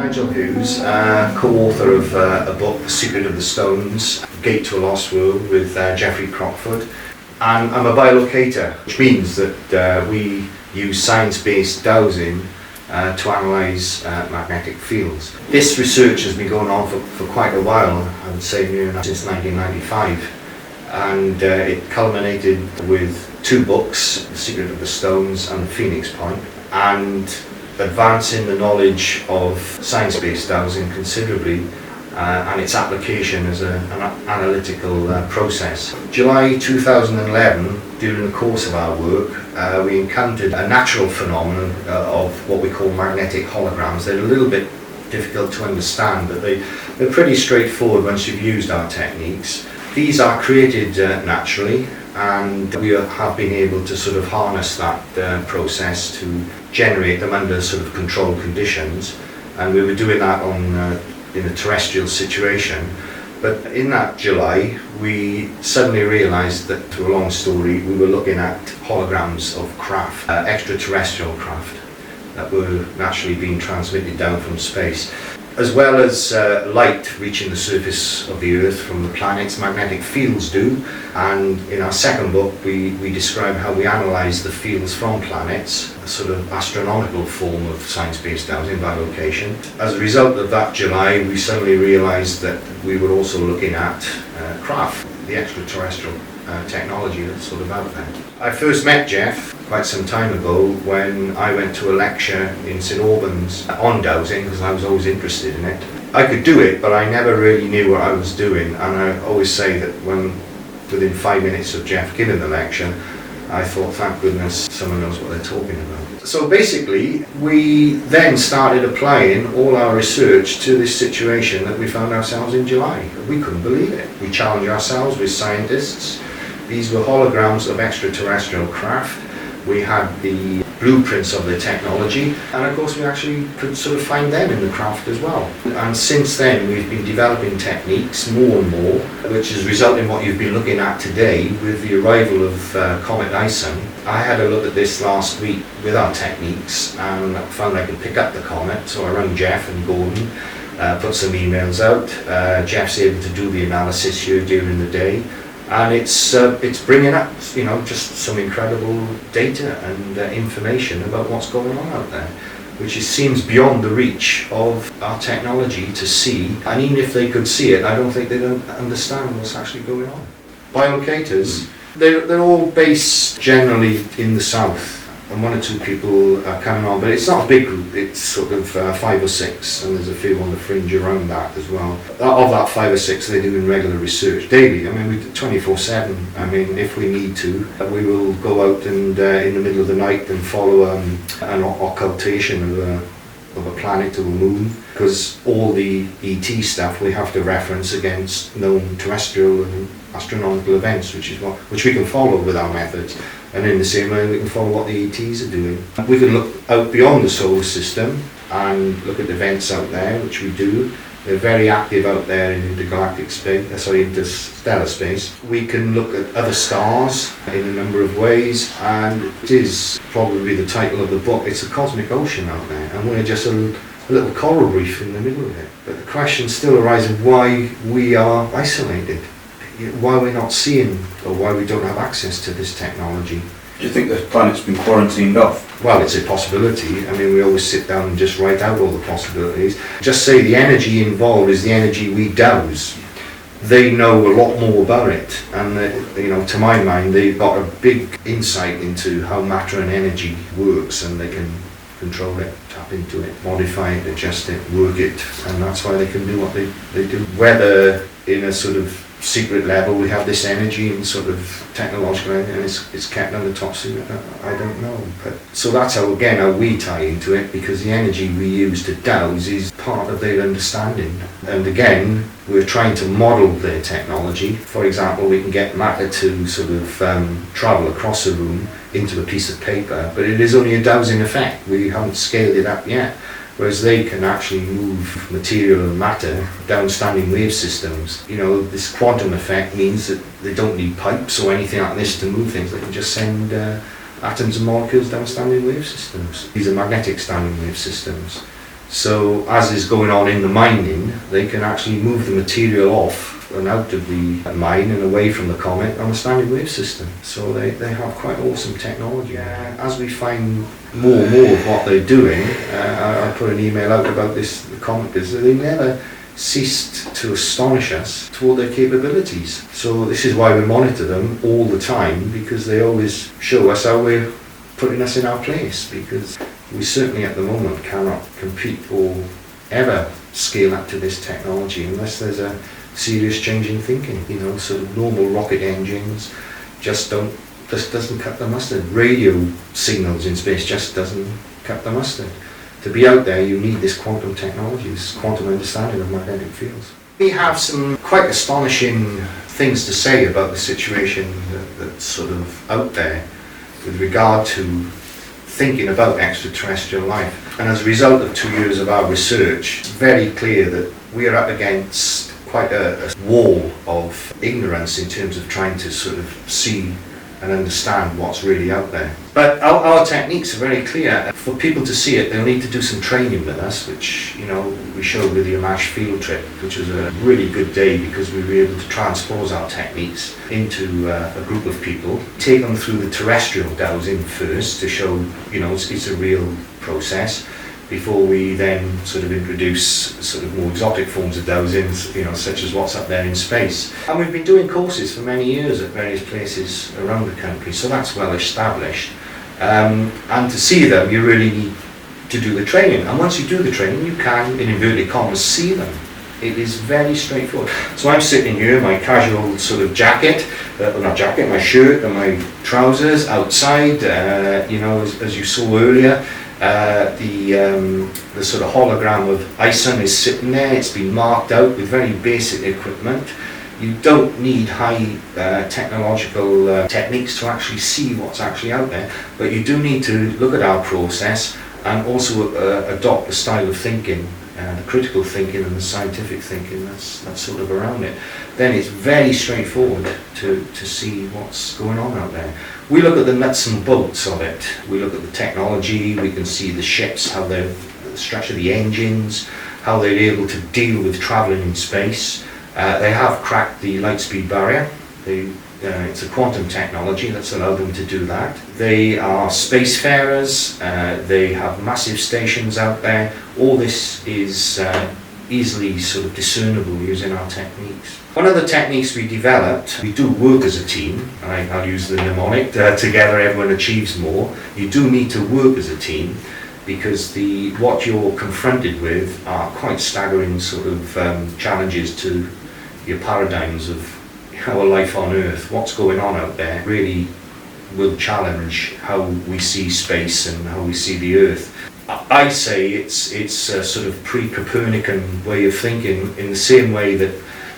Nigel Hughes, co-author of a book, The Secret of the Stones, Gate to a Lost World with Geoffrey Crockford. And I'm a biolocator, which means that we use science-based dowsing to analyse magnetic fields. This research has been going on for quite a while, I would say since 1995. And it culminated with two books, The Secret of the Stones and The Phoenix Point, and advancing the knowledge of science-based dowsing considerably and its application as an analytical process. July 2011, during the course of our work, we encountered a natural phenomenon of what we call magnetic holograms. They're a little bit difficult to understand, but they're pretty straightforward once you've used our techniques. These are created naturally, and we have been able to sort of harness that process to generate them under sort of controlled conditions, and we were doing that in a terrestrial situation. But in that July, we suddenly realised that, through a long story, we were looking at holograms of craft, extraterrestrial craft, that were naturally being transmitted down from space. As well as light reaching the surface of the Earth from the planets, magnetic fields do. And in our second book, we describe how we analyse the fields from planets, a sort of astronomical form of science-based dowsing, Biolocation. As a result of that July, we suddenly realised that we were also looking at craft, the extraterrestrial technology that's sort of out there. I first met Geoff quite some time ago when I went to a lecture in St Albans on dowsing, because I was always interested in it. I could do it, but I never really knew what I was doing, and I always say that within 5 minutes of Geoff giving the lecture, I thought, thank goodness someone knows what they're talking about. So basically, we then started applying all our research to this situation that we found ourselves in July. We couldn't believe it. We challenged ourselves with scientists. These were holograms of extraterrestrial craft. We had the blueprints of the technology, and of course we actually could sort of find them in the craft as well. And since then we've been developing techniques more and more, which has resulted in what you've been looking at today with the arrival of Comet Ison. I had a look at this last week with our techniques and found I could pick up the comet, so I rang Geoff and Gordon, put some emails out. Geoff's able to do the analysis here during the day. And it's bringing up, just some incredible data and information about what's going on out there, which seems beyond the reach of our technology to see. And even if they could see it, I don't think they don't understand what's actually going on. Biolocators, they're all based generally in the south, and one or two people are coming on, but it's not a big group. It's sort of 5 or 6, and there's a few on the fringe around that as well. Of that 5 or 6, they're doing regular research daily. I mean, we do 24/7. I mean, if we need to, we will go out and in the middle of the night and follow an occultation of a planet or a moon, because all the ET stuff we have to reference against known terrestrial and astronomical events, which we can follow with our methods. And in the same way, we can follow what the ETs are doing. We can look out beyond the solar system and look at events out there, which we do. They're very active out there in intergalactic space, interstellar space. We can look at other stars in a number of ways, and it is probably the title of the book. It's a cosmic ocean out there, and we're just a little coral reef in the middle of it. But the question still arises why we are isolated. Why we're not seeing, or why we don't have access to this technology. Do you think the planet's been quarantined off? Well, it's a possibility. I mean, we always sit down and just write out all the possibilities. Just say the energy involved is the energy we dowse. They know a lot more about it, and to my mind, they've got a big insight into how matter and energy works, and they can control it, tap into it, modify it, adjust it, work it, and that's why they can do what they do. Whether in a sort of secret level we have this energy and sort of technological, and it's kept under top secret, I don't know. But so that's how we tie into it, because the energy we use to dowse is part of their understanding. And again, we're trying to model their technology. For example, we can get matter to sort of travel across a room into a piece of paper, but it is only a dowsing effect. We haven't scaled it up yet. Whereas they can actually move material and matter down standing wave systems. This quantum effect means that they don't need pipes or anything like this to move things. They can just send atoms and molecules down standing wave systems. These are magnetic standing wave systems. So as is going on in the mining, they can actually move the material off and out of the mine and away from the comet on a standing wave system. So they have quite awesome technology. As we find more and more of what they're doing, I put an email out about this, the comet, because they never ceased to astonish us to all their capabilities. So this is why we monitor them all the time, because they always show us how we're putting us in our place, because we certainly at the moment cannot compete or ever scale up to this technology unless there's a serious change in thinking. You know, sort of normal rocket engines just doesn't cut the mustard. Radio signals in space just doesn't cut the mustard. To be out there, you need this quantum technology, this quantum understanding of magnetic fields. We have some quite astonishing things to say about the situation that's sort of out there with regard to thinking about extraterrestrial life. And as a result of 2 years of our research, it's very clear that we are up against quite a wall of ignorance in terms of trying to sort of see and understand what's really out there. But our techniques are very clear. For people to see it, they'll need to do some training with us, which, you know, we showed with the Amash field trip, which was a really good day because we were able to transpose our techniques into a group of people, take them through the terrestrial dowsing first to show, you know, it's a real process, before we then sort of introduce sort of more exotic forms of dowsings, you know, such as what's up there in space. And we've been doing courses for many years at various places around the country, so that's well established. And to see them, you really need to do the training. And once you do the training, you can, in inverted commas, see them. It is very straightforward. So I'm sitting here in my casual sort of jacket, not jacket, my shirt and my trousers outside, you know, as you saw earlier. The sort of hologram of ISON is sitting there. It's been marked out with very basic equipment. You don't need high technological techniques to actually see what's actually out there, but you do need to look at our process and also adopt the style of thinking, the critical thinking and the scientific thinking that's sort of around it. Then it's very straightforward to see what's going on out there. We look at the nuts and bolts of it. We look at the technology, we can see the ships, how they're the structure of the engines, how they're able to deal with travelling in space. They have cracked the light speed barrier. It's a quantum technology that's allowed them to do that. They are spacefarers, they have massive stations out there. All this is easily sort of discernible using our techniques. One of the techniques we developed, we do work as a team. I'll use the mnemonic, together everyone achieves more. You do need to work as a team because what you're confronted with are quite staggering sort of challenges to your paradigms of our life on Earth. What's going on out there really will challenge how we see space and how we see the Earth. I say it's a sort of pre-Copernican way of thinking, in the same way that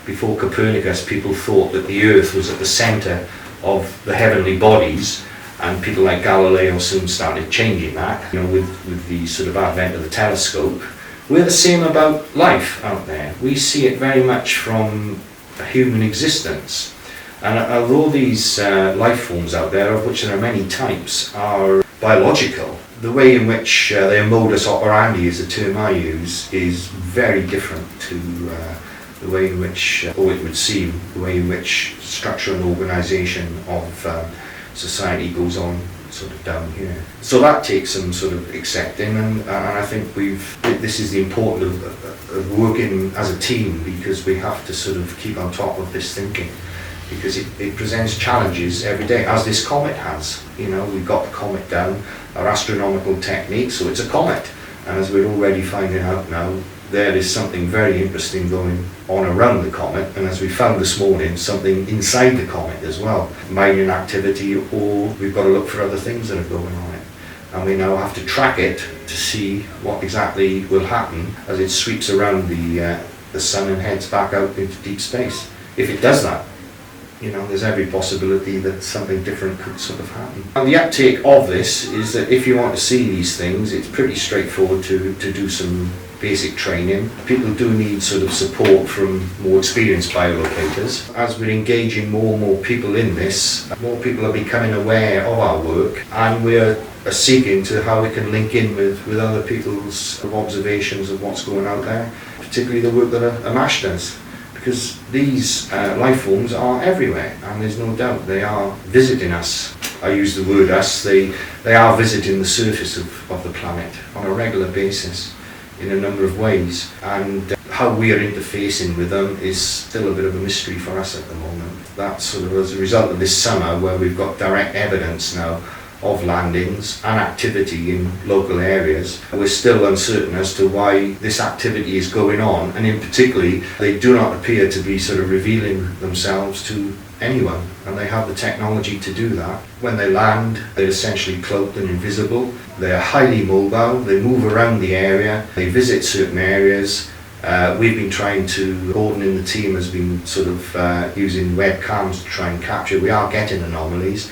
before Copernicus people thought that the Earth was at the centre of the heavenly bodies, and people like Galileo soon started changing that, you know, with the sort of advent of the telescope. We're the same about life out there. We see it very much from a human existence. And although these life forms out there, of which there are many types, are biological, the way in which their modus operandi is a term I use, is very different to the way in which, or it would seem, the way in which structure and organisation of society goes on sort of down here. So that takes some sort of accepting, and I think this is the importance of working as a team, because we have to sort of keep on top of this thinking, because it presents challenges every day, as this comet has. You know, we've got the comet down, our astronomical techniques, so it's a comet, and as we're already finding out now, there is something very interesting going on around the comet, and as we found this morning, something inside the comet as well, mining activity, or we've got to look for other things that are going on it. And we now have to track it to see what exactly will happen as it sweeps around the sun and heads back out into deep space. If it does that, you know, there's every possibility that something different could sort of happen. And the uptake of this is that if you want to see these things, it's pretty straightforward to do some basic training. People do need sort of support from more experienced biolocators. As we're engaging more and more people in this, more people are becoming aware of our work, and we're seeking to how we can link in with other people's observations of what's going out there, particularly the work that Amash does. Because these life forms are everywhere, and there's no doubt they are visiting us. I use the word us, they are visiting the surface of the planet on a regular basis in a number of ways, and how we are interfacing with them is still a bit of a mystery for us at the moment. That's sort of as a result of this summer, where we've got direct evidence now of landings and activity in local areas. We're still uncertain as to why this activity is going on, and in particular they do not appear to be sort of revealing themselves to anyone, and they have the technology to do that. When they land, they're essentially cloaked and invisible. They're highly mobile, they move around the area, they visit certain areas. We've been trying to, Gordon in the team has been sort of using webcams to try and capture. We are getting anomalies,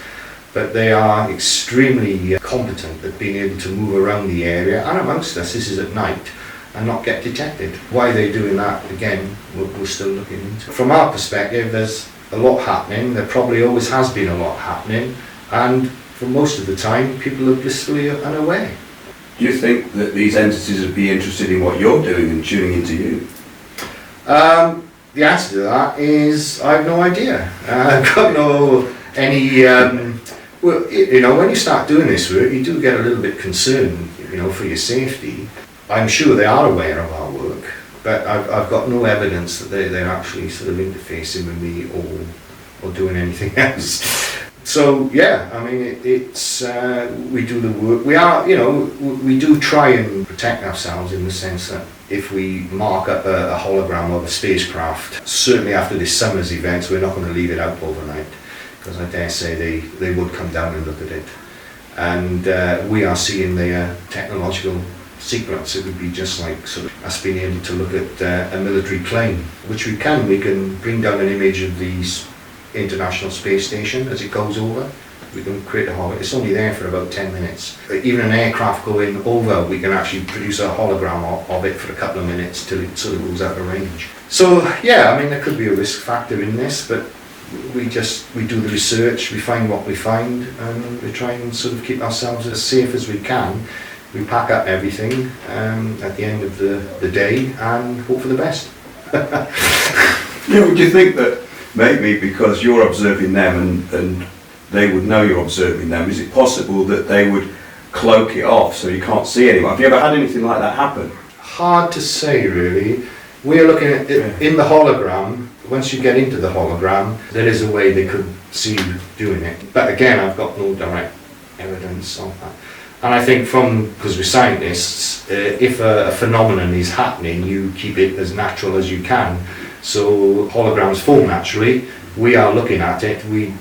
but they are extremely competent at being able to move around the area and amongst us. This is at night, and not get detected. Why they're doing that, again, we're still looking into. From our perspective, there's a lot happening. There probably always has been a lot happening, and for most of the time people are blissfully unaware. Do you think that these entities would be interested in what you're doing and tuning into you? The answer to that is I have no idea. I've got no any well, you know, when you start doing this work, you do get a little bit concerned, you know, for your safety. I'm sure they are aware of our work, but I've got no evidence that they're actually sort of interfacing with me or doing anything else. So yeah, I mean, it's we do the work. We are, you know, we do try and protect ourselves in the sense that if we mark up a hologram of a spacecraft, certainly after this summer's events, we're not going to leave it out overnight, because I dare say they would come down and look at it. And we are seeing their technological secrets. It would be just like sort of us being able to look at a military plane, which we can bring down an image of the International Space Station as it goes over. We can create a hologram. It's only there for about 10 minutes. Even an aircraft going over, we can actually produce a hologram of it for a couple of minutes till it sort of goes out of range. So yeah, I mean, there could be a risk factor in this, but we do the research, we find what we find, and we try and sort of keep ourselves as safe as we can. We pack up everything at the end of the day and hope for the best. Yeah, would you think that maybe because you're observing them and they would know you're observing them, is it possible that they would cloak it off so you can't see anyone? Have you ever had anything like that happen? Hard to say, really. We're looking at it in the hologram. Once you get into the hologram, there is a way they could see you doing it. But again, I've got no direct evidence of that. And I think because we're scientists, if a phenomenon is happening, you keep it as natural as you can. So holograms form naturally. We are looking at it. We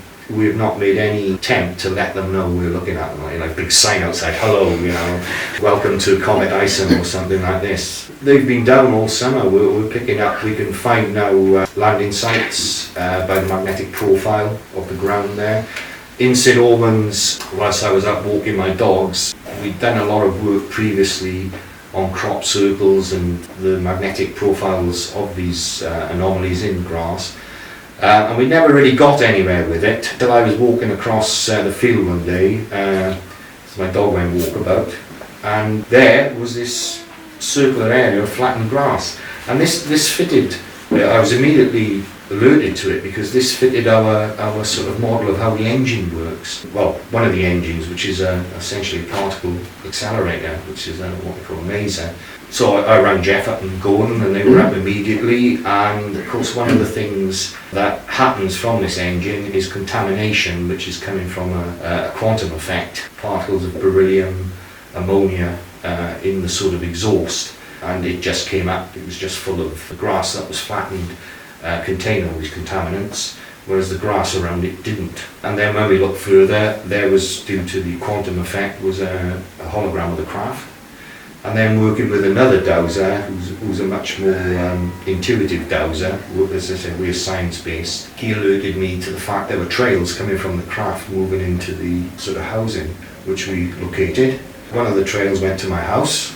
have not made any attempt to let them know we're looking at them. Like a big sign outside, hello, you know, welcome to Comet Ison or something like this. They've been down all summer. We're picking up. We can find now landing sites by the magnetic profile of the ground there. In St Albans, whilst I was up walking my dogs, we'd done a lot of work previously on crop circles and the magnetic profiles of these anomalies in grass. And we never really got anywhere with it till I was walking across the field one day. So my dog went walkabout, and there was this circular area of flattened grass. And this fitted, I was immediately alerted to it because this fitted our sort of model of how the engine works. Well, one of the engines, which is essentially a particle accelerator, which is what we call a maser. So I rang Geoff up and Gordon, and they were up immediately. And of course, one of the things that happens from this engine is contamination, which is coming from a quantum effect, particles of beryllium, ammonia in the sort of exhaust. And it just came up, it was just full of the grass that was flattened, contained all these contaminants, whereas the grass around it didn't. And then when we looked further, there was, due to the quantum effect, was a hologram of the craft. And then working with another dowser, who's a much more intuitive dowser, as I said, we're science-based, he alerted me to the fact there were trails coming from the craft moving into the sort of housing, which we located. One of the trails went to my house,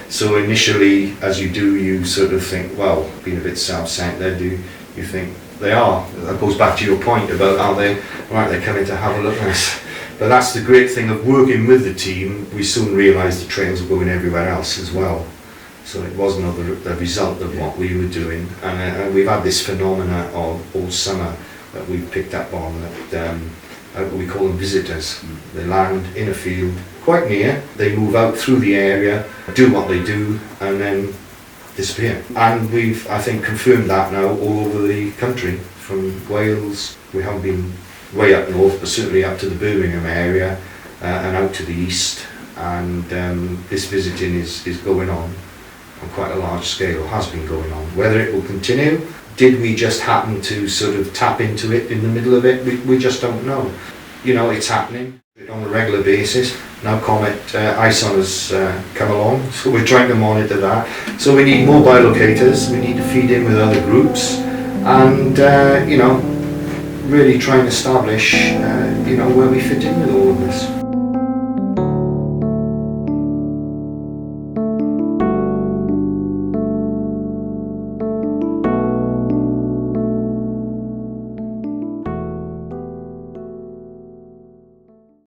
So initially, as you do, you sort of think, well, being a bit self-centered, you think they are. That goes back to your point about are they, right, they're coming to have a look at us. But that's the great thing of working with the team. We soon realised the trails were going everywhere else as well. So it wasn't the result of what we were doing. And we've had this phenomena of all summer that we've picked up on, that we call them visitors. They land in a field quite near, they move out through the area, do what they do, and then disappear. And we've, I think, confirmed that now all over the country, from Wales. We haven't been way up north, but certainly up to the Birmingham area and out to the east. And this visiting is going on quite a large scale, has been going on. Whether it will continue, did we just happen to sort of tap into it in the middle of it? We just don't know. You know, it's happening on a regular basis. Now Comet ISON has come along, so we're trying to monitor that. So we need more biolocators, we need to feed in with other groups, and you know, really try and establish you know, where we fit in with all of this.